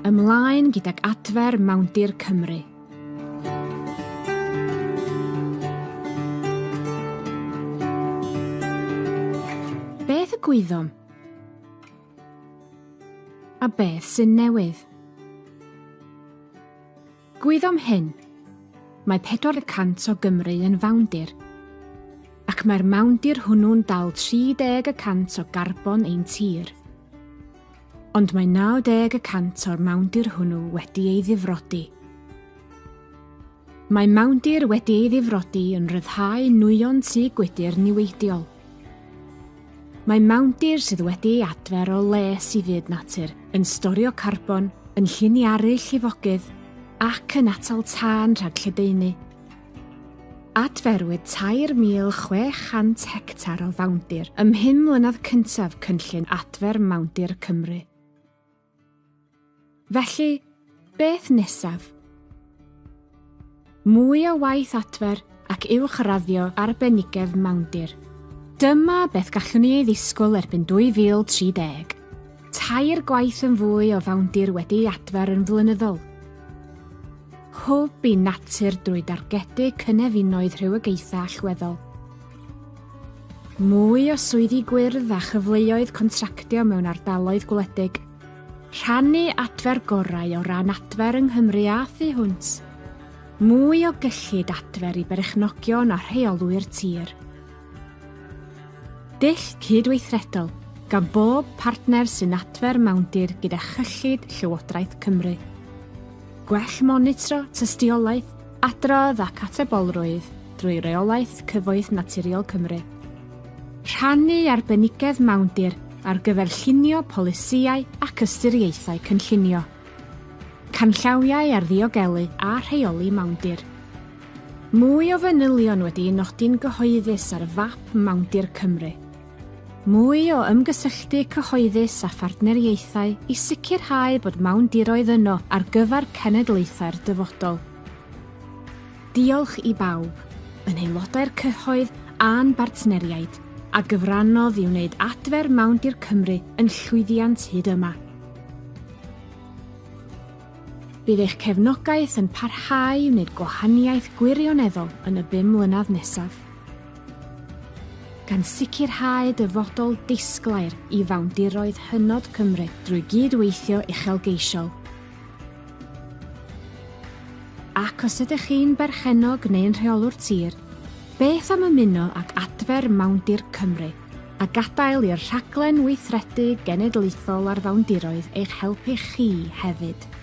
ymlaen gydag Adfer Mawndir Cymru. Beth y gwyddom? A beth sy'n newydd? Gwyddom hyn, mae 4% o Gymru yn fawndir, ac mae'r mawndir hwnnw'n dal 30% o garbon ein tir. Ond mae 90% o'r mawndir hwnnw wedi ei ddifrodi. Mae mawndir wedi ei ddifrodi yn ryddhau nwyon tŷ gwydr niweidiol. Mae mawndir sydd wedi ei adfer o les i fyd natur, yn storio carbon, yn lliniaru llifogydd, ac yn atal tân rhag lledaenu. Adferwyd 3,600 hectar o fawndir ym 5 mlynedd cyntaf cynllun Adfer Mawndir Cymru. Felly, beth nesaf? Mwy o waith adfer ac uwchraddio arbenigedd mawndir. Dyma beth gallwn ni ei ddisgwyl erbyn 2030. 3 gwaith yn fwy o fawndir wedi ei adfer yn flynyddol. Hwb i natur drwy dargedu cynefinoedd rhywogaethau allweddol. Mwy o swyddi gwyrdd a chyfleoedd contractio mewn ardaloedd gwledig. Rhannu adfer gorau o ran adfer yng Nghymru a thu hwnt. Mwy o gyllid adfer i berechnogion a rheolwyr tir. Dull cydweithredol gan bob partner sy'n adfer mawndir gyda chyllid Llywodraeth Cymru. Gwell monitro, tystiolaeth, adrodd ac atebolrwydd drwy reolaeth cyfoeth naturiol Cymru. Rhannu arbenigedd mawndir ar gyfer llunio polisïau ac ystyriaethau cynllunio. Canllawiau ar ddiogelu a rheoli mawndir. Mwy o fanylion wedi nodi'n gyhoeddus ar fap Mawndir Cymru. Mwy o ymgysylltu cyhoeddus a phartneriaethau i sicrhau bod mawndiroedd yno ar gyfer cenedlaethau'r dyfodol. Diolch i bawb, yn aelodau'r cyhoedd a'n bartneriaid, a gyfrannodd i wneud Adfer Mawndir Cymru yn llwyddiant hyd yma. Bydd eich cefnogaeth yn parhau i wneud gwahaniaeth gwirioneddol yn y 5 mlynedd nesaf. Gan sicrhau dyfodol disglair i fawndiroedd hynod Cymru drwy gydweithio uchelgeisiol. Ac os ydych chi'n berchenog neu'n rheolwr tir, beth am ymuno ag Adfer Mawndir Cymru a gadael i'r rhaglen weithredu genedlaethol ar fawndiroedd eich helpu chi hefyd.